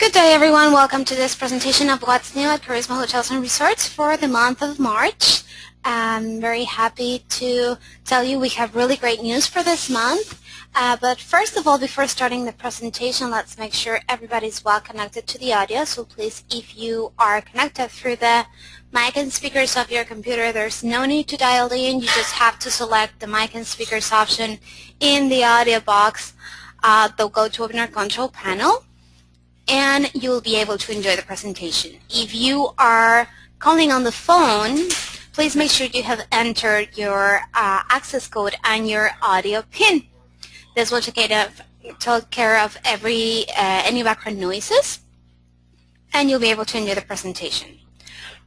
Good day, everyone. Welcome to this presentation of what's new at Karisma Hotels and Resorts for the month of March. I'm very happy to tell you we have really great news for this month. But first of all, before starting the presentation, let's make sure everybody's well connected to the audio. So please, if you are connected through the mic and speakers of your computer, there's no need to dial in. You just have to select the mic and speakers option in the audio box, the GoToWebinar control panel, and you will be able to enjoy the presentation. If you are calling on the phone, please make sure you have entered your access code and your audio PIN. This will take care of any background noises, and you'll be able to enjoy the presentation.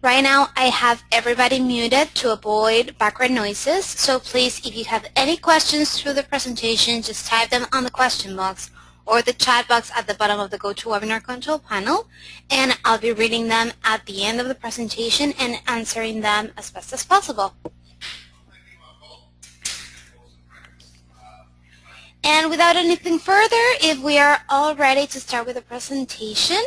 Right now, I have everybody muted to avoid background noises, so please, if you have any questions through the presentation, just type them on the question box or the chat box at the bottom of the GoToWebinar control panel, and I'll be reading them at the end of the presentation and answering them as best as possible. And without anything further, if we are all ready to start with the presentation,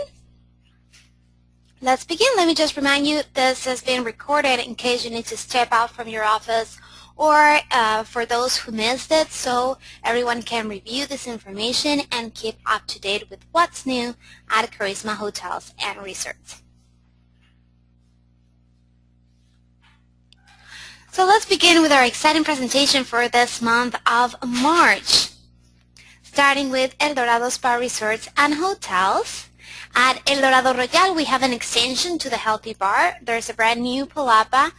let's begin. Let me just remind you this has been recorded in case you need to step out from your office or for those who missed it, so everyone can review this information and keep up to date with what's new at Karisma Hotels and Resorts. So let's begin with our exciting presentation for this month of March, starting with El Dorado Spa Resorts and Hotels. At El Dorado Royal, we have an extension to the Healthy Bar. There's a brand new palapa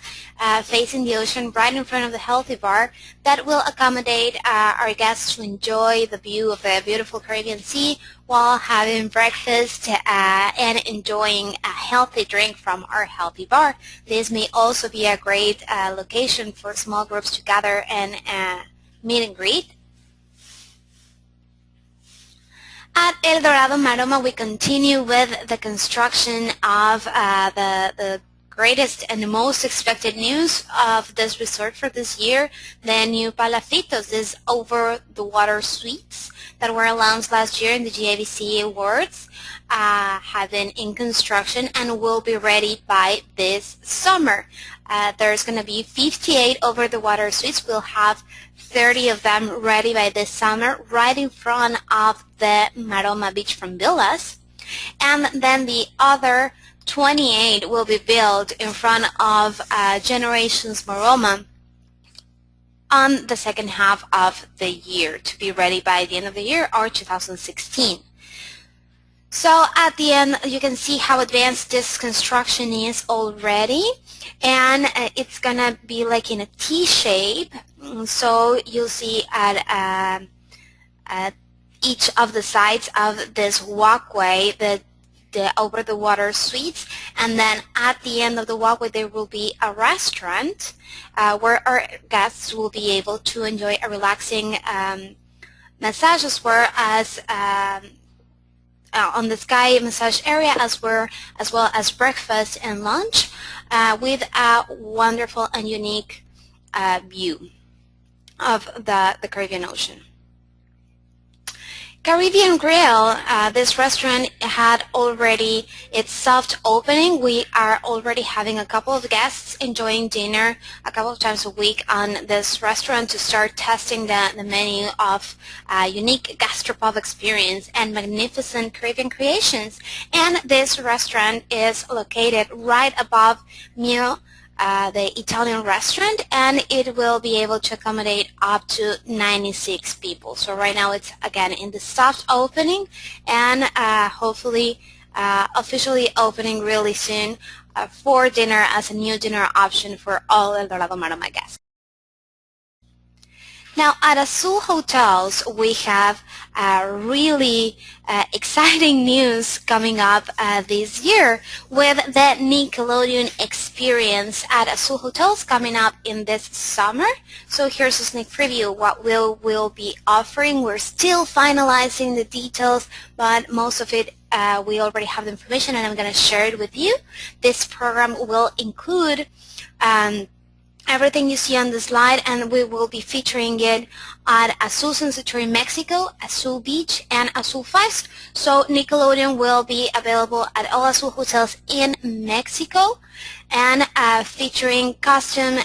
facing the ocean right in front of the Healthy Bar that will accommodate our guests to enjoy the view of the beautiful Caribbean Sea while having breakfast and enjoying a healthy drink from our Healthy Bar. This may also be a great location for small groups to gather and meet and greet. At El Dorado Maroma, we continue with the construction of the greatest and most expected news of this resort for this year, the new Palafitos, these over-the-water suites that were announced last year in the GAVC Awards, have been in construction and will be ready by this summer. There's going to be 58 over-the-water suites. We'll have 30 of them ready by this summer, right in front of the Maroma beachfront villas. And then the other 28 will be built in front of Generations Maroma on the second half of the year to be ready by the end of the year or 2016. So at the end, you can see how advanced this construction is already, and it's gonna be like in a T shape. So you'll see at each of the sides of this walkway the over-the-water suites, and then at the end of the walkway there will be a restaurant where our guests will be able to enjoy a relaxing massage, as well as on the sky massage area, as well as breakfast and lunch with a wonderful and unique view of the Caribbean Ocean. Caribbean Grill, this restaurant had already its soft opening. We are already having a couple of guests enjoying dinner a couple of times a week on this restaurant to start testing the menu of unique gastropub experience and magnificent Caribbean creations. And this restaurant is located right above Mio, the Italian restaurant, and it will be able to accommodate up to 96 people. So right now it's again in the soft opening, and hopefully officially opening really soon for dinner as a new dinner option for all El Dorado Maroma guests. Now at Azul Hotels, we have really exciting news coming up this year with the Nickelodeon experience at Azul Hotels coming up in this summer. So here's a sneak preview what we'll be offering. We're still finalizing the details, but most of it we already have the information, and I'm going to share it with you. This program will include everything you see on the slide, and we will be featuring it at Azul Sensatori Mexico, Azul Beach, and Azul Fives. So Nickelodeon will be available at all Azul hotels in Mexico, and featuring custom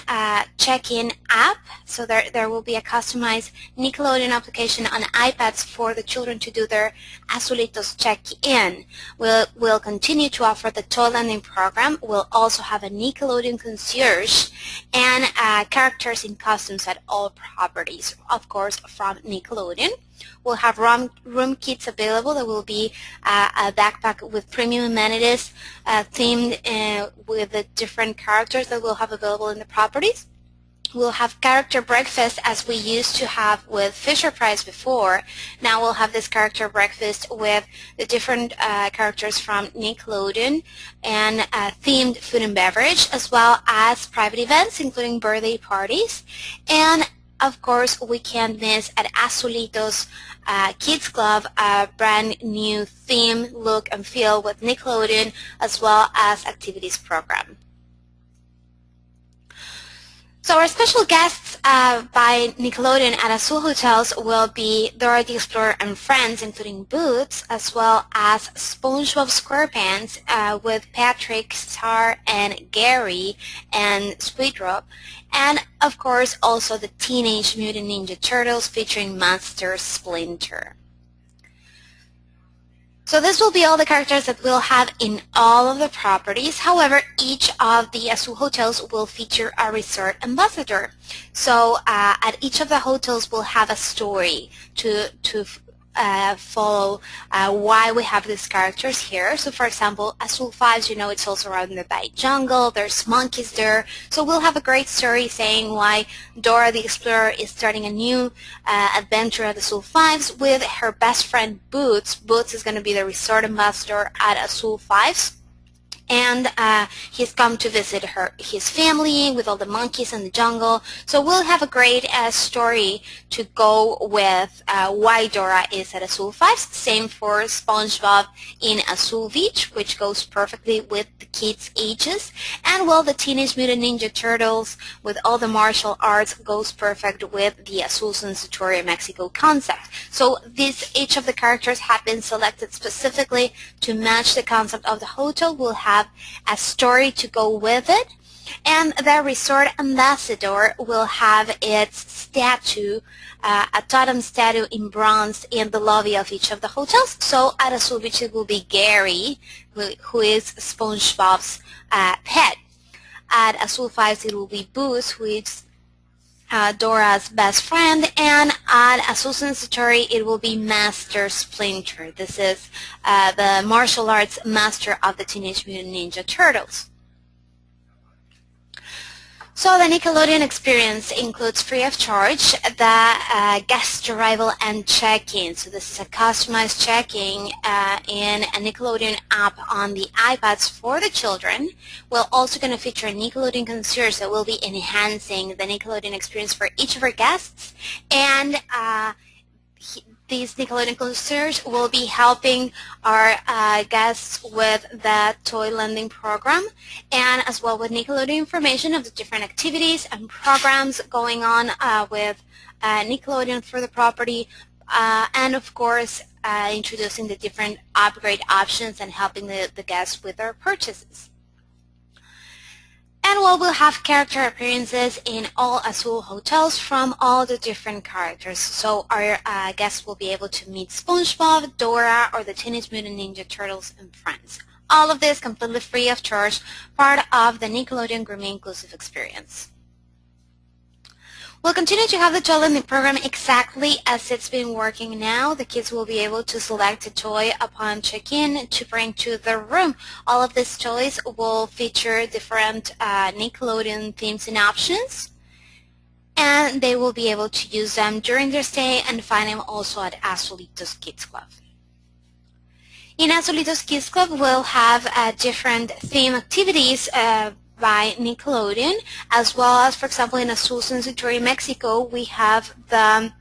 check-in app. So there will be a customized Nickelodeon application on iPads for the children to do their Azulitos check-in. We'll continue to offer the toy landing program. We'll also have a Nickelodeon concierge and characters in costumes at all properties, of course, from Nickelodeon. We'll have room kits available. There will be a backpack with premium amenities themed with the different characters that we'll have available in the properties. We'll have character breakfast as we used to have with Fisher-Price before. Now we'll have this character breakfast with the different characters from Nickelodeon and themed food and beverage, as well as private events including birthday parties. And of course, we can't miss at Azulitos Kids Club a brand new theme, look, and feel with Nickelodeon, as well as activities program. So our special guests by Nickelodeon at Azul Hotels will be Dora the Explorer and Friends, including Boots, as well as SpongeBob SquarePants with Patrick, Star, and Gary, and Squidrow. And of course also the Teenage Mutant Ninja Turtles featuring Master Splinter. So this will be all the characters that we'll have in all of the properties. However, each of the Azul hotels will feature a resort ambassador. So at each of the hotels we'll have a story to follow why we have these characters here. So for example, Azul Fives, you know, it's all surrounded by jungle, there's monkeys there. So we'll have a great story saying why Dora the Explorer is starting a new adventure at Azul Fives with her best friend Boots. Boots is going to be the resort ambassador at Azul Fives. And he's come to visit his family with all the monkeys in the jungle. So we'll have a great story to go with why Dora is at Azul Fives. Same for SpongeBob in Azul Beach, which goes perfectly with the kids' ages. And well, the Teenage Mutant Ninja Turtles with all the martial arts goes perfect with the Azul Sensatori Mexico concept. So each of the characters have been selected specifically to match the concept of the hotel. We'll have a story to go with it, and the resort ambassador will have its statue, a totem statue in bronze in the lobby of each of the hotels. So at Azul Beach it will be Gary, who is SpongeBob's pet. At Azul Fives it will be Boots, who is Dora's best friend, and at Azul Sensatori it will be Master Splinter. This is the martial arts master of the Teenage Mutant Ninja Turtles. So the Nickelodeon experience includes free of charge the guest arrival and check-in. So this is a customized check-in in a Nickelodeon app on the iPads for the children. We're also going to feature a Nickelodeon concierge that will be enhancing the Nickelodeon experience for each of our guests. And these Nickelodeon concierge will be helping our guests with the toy lending program, and as well with Nickelodeon information of the different activities and programs going on with Nickelodeon for the property, and of course introducing the different upgrade options and helping the guests with their purchases. And we'll have character appearances in all Azul hotels from all the different characters. So our guests will be able to meet SpongeBob, Dora, or the Teenage Mutant Ninja Turtles and friends. All of this completely free of charge, part of the Nickelodeon Gourmet Inclusive Experience. We'll continue to have the toy lending program exactly as it's been working now. The kids will be able to select a toy upon check-in to bring to their room. All of these toys will feature different Nickelodeon themes and options, and they will be able to use them during their stay and find them also at Azulitos Kids Club. In Azulitos Kids Club, we'll have different theme activities by Nickelodeon, as well as, for example, in Azul Sensatori Mexico, we have the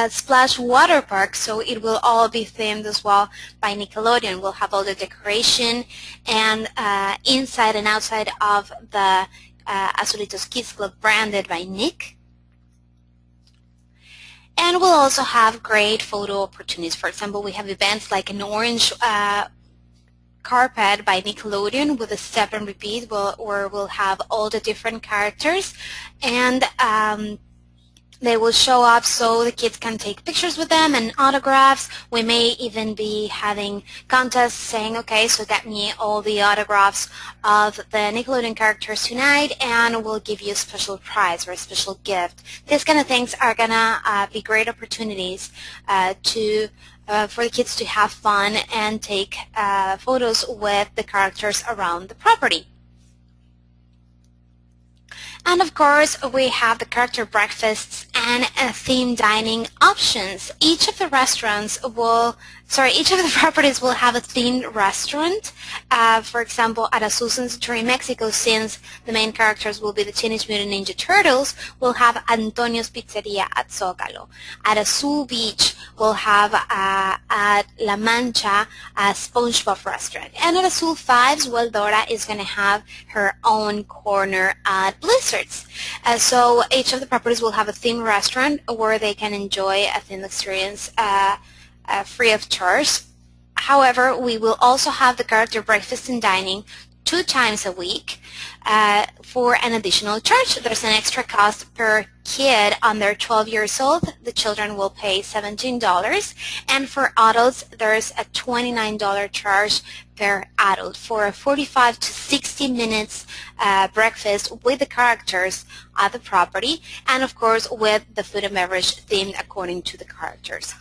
Splash Water Park, so it will all be themed as well by Nickelodeon. We'll have all the decoration and inside and outside of the Azulitos Kids Club branded by Nick. And we'll also have great photo opportunities. For example, we have events like an orange carpet by Nickelodeon with a step and repeat where we'll have all the different characters, and they will show up so the kids can take pictures with them and autographs. We may even be having contests saying, okay, so get me all the autographs of the Nickelodeon characters tonight and we'll give you a special prize or a special gift. These kind of things are going to be great opportunities for the kids to have fun and take photos with the characters around the property. And of course, we have the character breakfasts and theme dining options. Each of the properties will have a themed restaurant. For example, at Azul and Satori Mexico, since the main characters will be the Teenage Mutant Ninja Turtles, we'll have Antonio's Pizzeria at Zócalo. At Azul Beach, we'll have at La Mancha a SpongeBob restaurant. And at Azul Fives, well, Dora is going to have her own corner at Blizzards. So each of the properties will have a themed restaurant where they can enjoy a themed experience free of charge. However, we will also have the character breakfast and dining 2 times a week for an additional charge. There's an extra cost per kid under 12 years old. The children will pay $17, and for adults there's a $29 charge per adult for a 45 to 60 minutes breakfast with the characters at the property, and of course with the food and beverage themed according to the characters.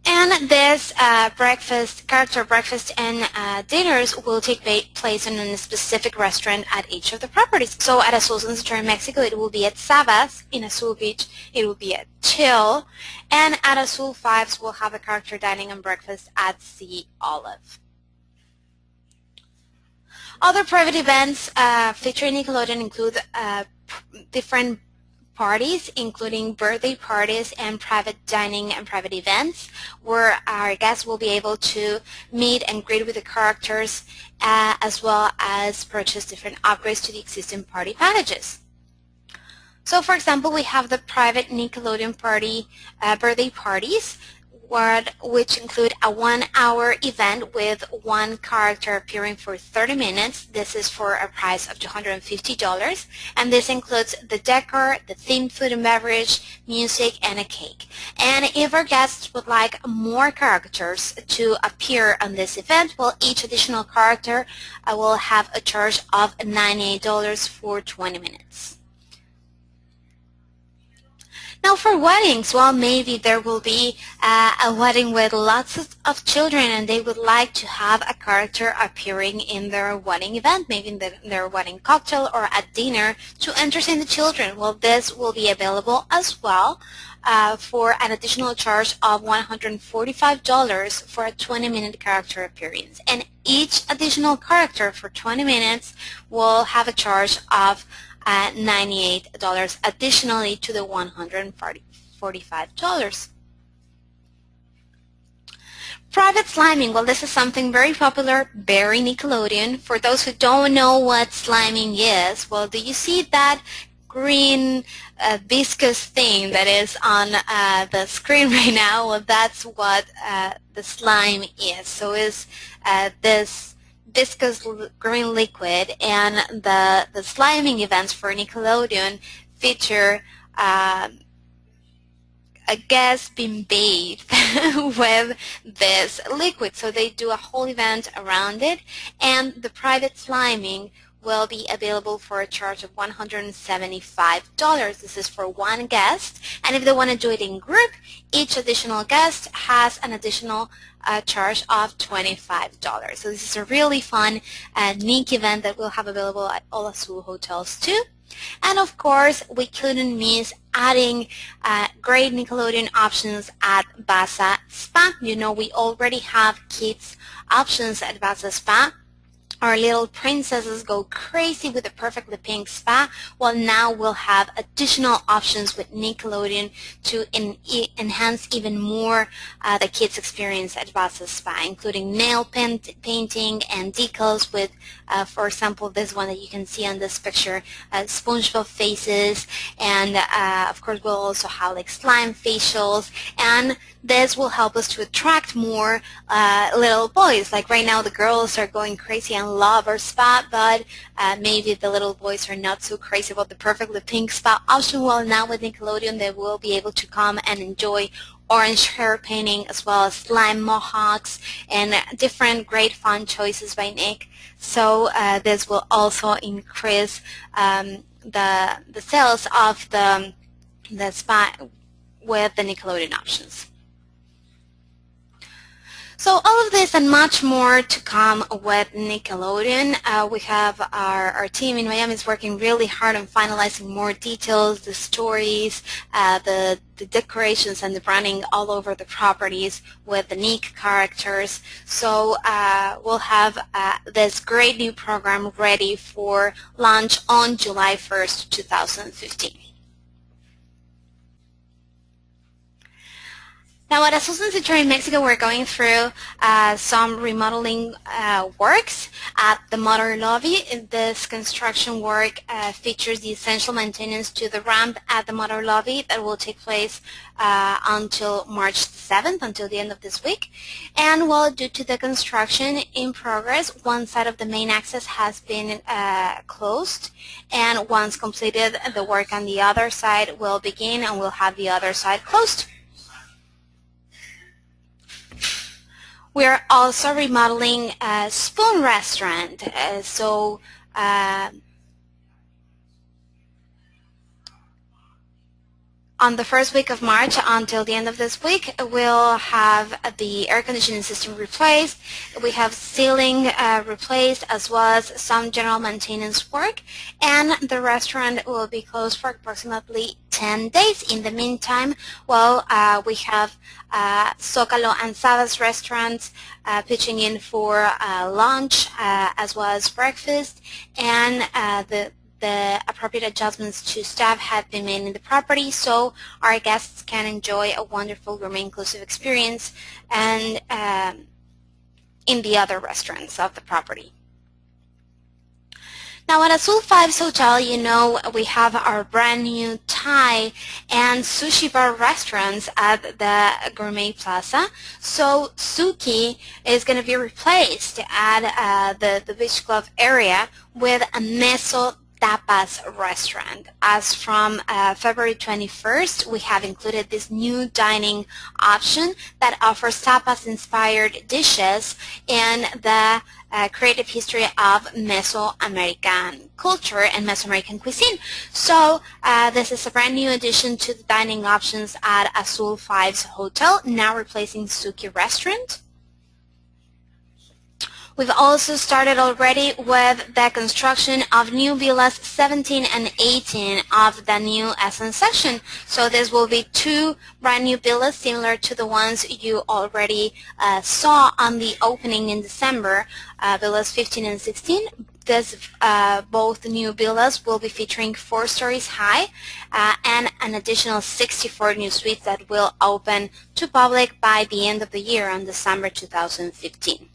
And this character breakfast and dinners will take place in a specific restaurant at each of the properties. So at Azul and Satori Mexico, it will be at Sabas. In Azul Beach, it will be at Chill. And at Azul Fives, we'll have a character dining and breakfast at Sea Olive. Other private events featuring Nickelodeon include different parties, including birthday parties and private dining and private events, where our guests will be able to meet and greet with the characters as well as purchase different upgrades to the existing party packages. So for example, we have the private Nickelodeon party birthday parties, which include a 1-hour event with one character appearing for 30 minutes. This is for a price of $250, and this includes the decor, the themed food and beverage, music, and a cake. And if our guests would like more characters to appear on this event, well, each additional character will have a charge of $98 for 20 minutes. Now for weddings, well, maybe there will be a wedding with lots of children and they would like to have a character appearing in their wedding event, maybe in their wedding cocktail or at dinner to entertain the children. Well, this will be available as well for an additional charge of $145 for a 20-minute character appearance. And each additional character for 20 minutes will have a charge of $98 additionally to the $145. Private sliming, well, this is something very popular, very Nickelodeon. For those who don't know what sliming is, well, do you see that green viscous thing that is on the screen right now? Well, that's what the slime is. So it's this viscous green liquid, and the sliming events for Nickelodeon feature a guest being bathed with this liquid. So they do a whole event around it, and the private sliming will be available for a charge of $175. This is for one guest, and if they want to do it in group, each additional guest has an additional charge of $25. So this is a really fun unique event that we'll have available at all Azul hotels too. And of course, we couldn't miss adding great Nickelodeon options at Baza Spa. You know, we already have kids options at Baza Spa, our little princesses go crazy with the Perfectly Pink spa. Well, now we'll have additional options with Nickelodeon to enhance even more the kids' experience at Vasa's spa, including nail painting and decals with, for example, this one that you can see on this picture, SpongeBob faces, and of course we'll also have like slime facials, and this will help us to attract more little boys. Like right now the girls are going crazy and love our spa, but maybe the little boys are not so crazy about the Perfectly Pink spa option. Well, now with Nickelodeon they will be able to come and enjoy orange hair painting as well as slime mohawks and different great fun choices by Nick. So this will also increase the sales of the spa with the Nickelodeon options. So all of this and much more to come with Nickelodeon. We have our team in Miami is working really hard on finalizing more details, the stories, the decorations and the branding all over the properties with the Nick characters. So we'll have this great new program ready for launch on July 1st, 2015. Now at Azusa Center in Mexico, we're going through some remodeling works at the motor lobby. This construction work features the essential maintenance to the ramp at the motor lobby that will take place until March 7th, until the end of this week. And well, due to the construction in progress, one side of the main access has been closed, and once completed, the work on the other side will begin and we'll have the other side closed. We are also remodeling a Spoon restaurant. On the first week of March until the end of this week, we'll have the air conditioning system replaced. We have ceiling replaced as well as some general maintenance work, and the restaurant will be closed for approximately 10 days. In the meantime, well, we have Zócalo and Sabas restaurants pitching in for lunch as well as breakfast, and the appropriate adjustments to staff have been made in the property so our guests can enjoy a wonderful gourmet inclusive experience and in the other restaurants of the property. Now at Azul 5's Hotel, you know, we have our brand new Thai and sushi bar restaurants at the Gourmet Plaza. So Suki is going to be replaced at the Beach Club area with a Meso Tapas restaurant. As from February 21st, we have included this new dining option that offers tapas-inspired dishes and the creative history of Mesoamerican culture and Mesoamerican cuisine. So this is a brand new addition to the dining options at Azul 5's Hotel, now replacing Suki Restaurant. We've also started already with the construction of new villas 17 and 18 of the new Essence section. So this will be two brand new villas similar to the ones you already saw on the opening in December, villas 15 and 16. Both new villas will be featuring 4 stories high and an additional 64 new suites that will open to public by the end of the year on December 2015.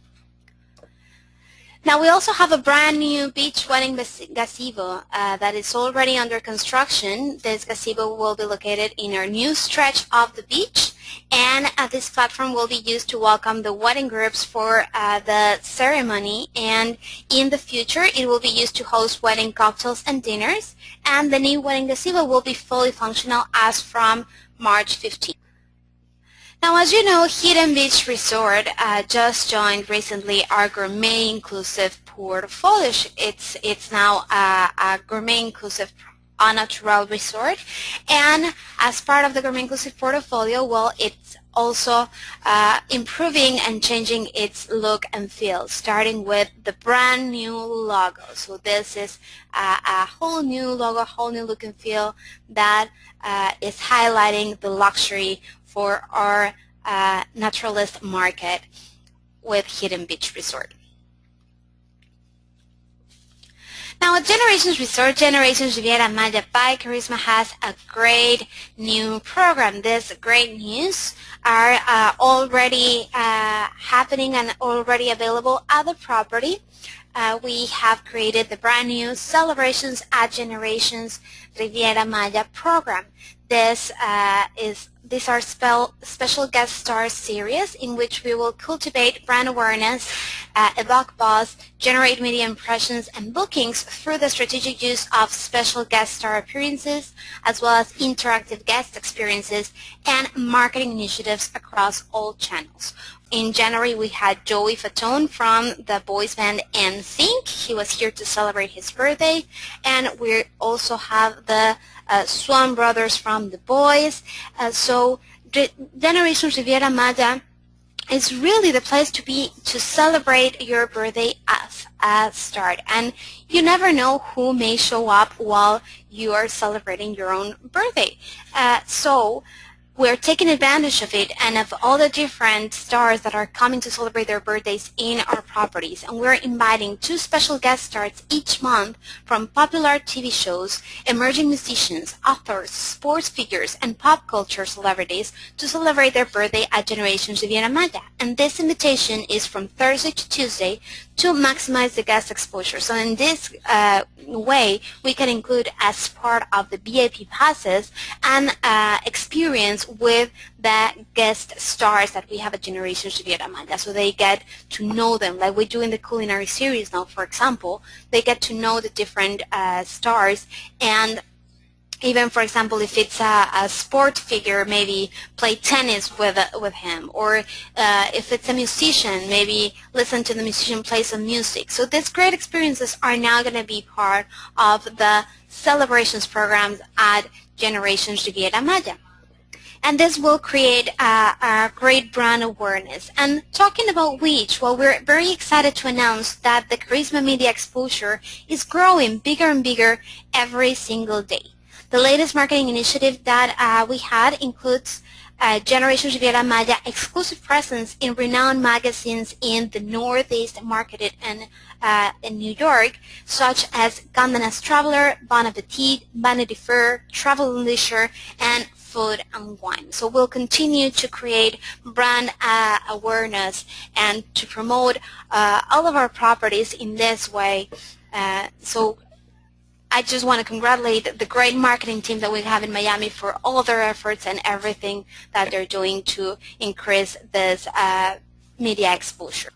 Now we also have a brand new beach wedding gazebo that is already under construction. This gazebo will be located in our new stretch of the beach, and this platform will be used to welcome the wedding groups for the ceremony, and in the future it will be used to host wedding cocktails and dinners, and the new wedding gazebo will be fully functional as from March 15th. Now, as you know, Hidden Beach Resort just joined recently our gourmet inclusive portfolio. It's now a gourmet inclusive all-natural resort, and as part of the gourmet inclusive portfolio, well, it's also improving and changing its look and feel, starting with the brand new logo. So this is a whole new logo, a whole new look and feel that is highlighting the luxury for our naturalist market with Hidden Beach Resort. Now at Generations Resort, Generations Riviera Maya by Karisma has a great new program. This great news are already happening and already available at the property. We have created the brand new Celebrations at Generations Riviera Maya program. These are special guest star series in which we will cultivate brand awareness, evoke buzz, generate media impressions and bookings through the strategic use of special guest star appearances, as well as interactive guest experiences and marketing initiatives across all channels. In January, we had Joey Fatone from the boys band NSYNC. He was here to celebrate his birthday. And we also have the Swan Brothers from The Boys. So Generations Riviera Maya is really the place to be to celebrate your birthday as a start. And you never know who may show up while you are celebrating your own birthday. So we're taking advantage of it and of all the different stars that are coming to celebrate their birthdays in our properties. And we're inviting 2 special guest stars each month from popular TV shows, emerging musicians, authors, sports figures, and pop culture celebrities to celebrate their birthday at Generations Riviera Maya. And this invitation is from Thursday to Tuesday to maximize the guest exposure. So in this way, we can include as part of the VIP passes an experience with the guest stars that we have at Generations Riviera Maya. So they get to know them, like we do in the culinary series now, for example. They get to know the different stars, and even, for example, if it's a sport figure, maybe play tennis with him, or if it's a musician, maybe listen to the musician play some music. So these great experiences are now going to be part of the celebrations programs at Generations Riviera Maya. And this will create a great brand awareness. And talking about which, well, we're very excited to announce that the Karisma media exposure is growing bigger and bigger every single day. The latest marketing initiative that we had includes Generations Riviera Maya exclusive presence in renowned magazines in the Northeast marketed and in New York, such as Condé Nast Traveler, Bon Appetit, Vanity Fair, Travel and Leisure, and Food and Wine. So we'll continue to create brand awareness and to promote all of our properties in this way. So I just want to congratulate the great marketing team that we have in Miami for all their efforts and everything that they're doing to increase this media exposure.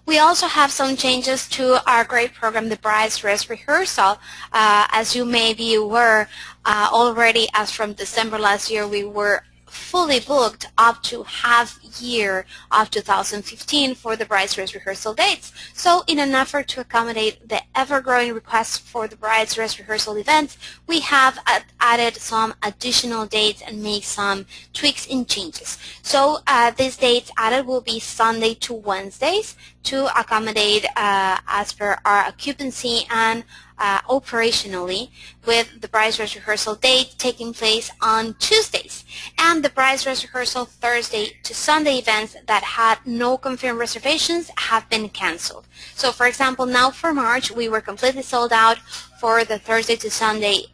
We also have some changes to our great program, the Bride's Dress Rehearsal. As you may be aware, already as from December last year, we were fully booked up to half year of 2015 for the Bride's Dress Rehearsal dates. So in an effort to accommodate the ever-growing requests for the Bride's Dress Rehearsal events, we have added some additional dates and made some tweaks and changes. So these dates added will be Sunday to Wednesdays to accommodate as per our occupancy and operationally, with the Bride's Dress Rehearsal date taking place on Tuesdays, and the Bride's Dress Rehearsal Thursday to Sunday events that had no confirmed reservations have been canceled. So for example, now for March, we were completely sold out for the Thursday to Sunday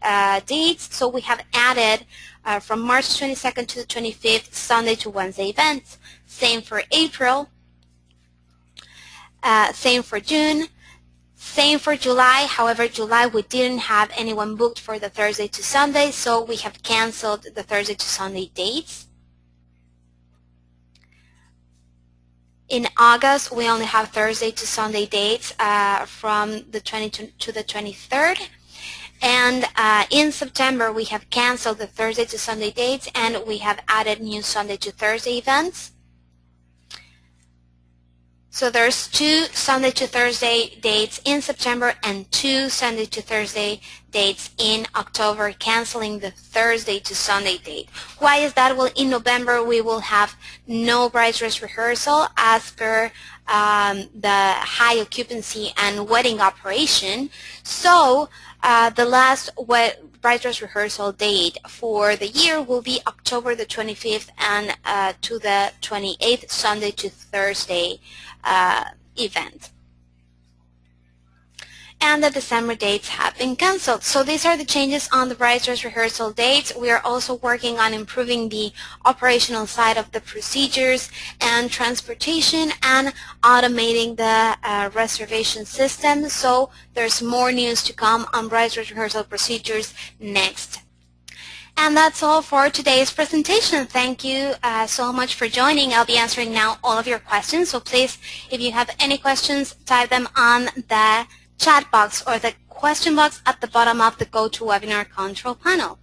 dates, so we have added from March 22nd to the 25th, Sunday to Wednesday events. Same for April, same for June, same for July. However, July we didn't have anyone booked for the Thursday to Sunday, so we have canceled the Thursday to Sunday dates. In August, we only have Thursday to Sunday dates from the 20th to the 23rd. And in September, we have canceled the Thursday to Sunday dates, and we have added new Sunday to Thursday events. So there's 2 Sunday to Thursday dates in September and 2 Sunday to Thursday dates in October, canceling the Thursday to Sunday date. Why is that? Well, in November we will have no Bride's Dress Rehearsal as per the high occupancy and wedding operation. So the last Bride's Dress Rehearsal date for the year will be October the 25th and to the 28th, Sunday to Thursday event. and the December dates have been canceled. So these are the changes on the Rise Dress rehearsal dates. We are also working on improving the operational side of the procedures and transportation and automating the reservation system. So there's more news to come on Rise Dress rehearsal procedures next. And that's all for today's presentation. Thank you so much for joining. I'll be answering now all of your questions. So please, if you have any questions, type them on the chat box or the question box at the bottom of the GoToWebinar control panel.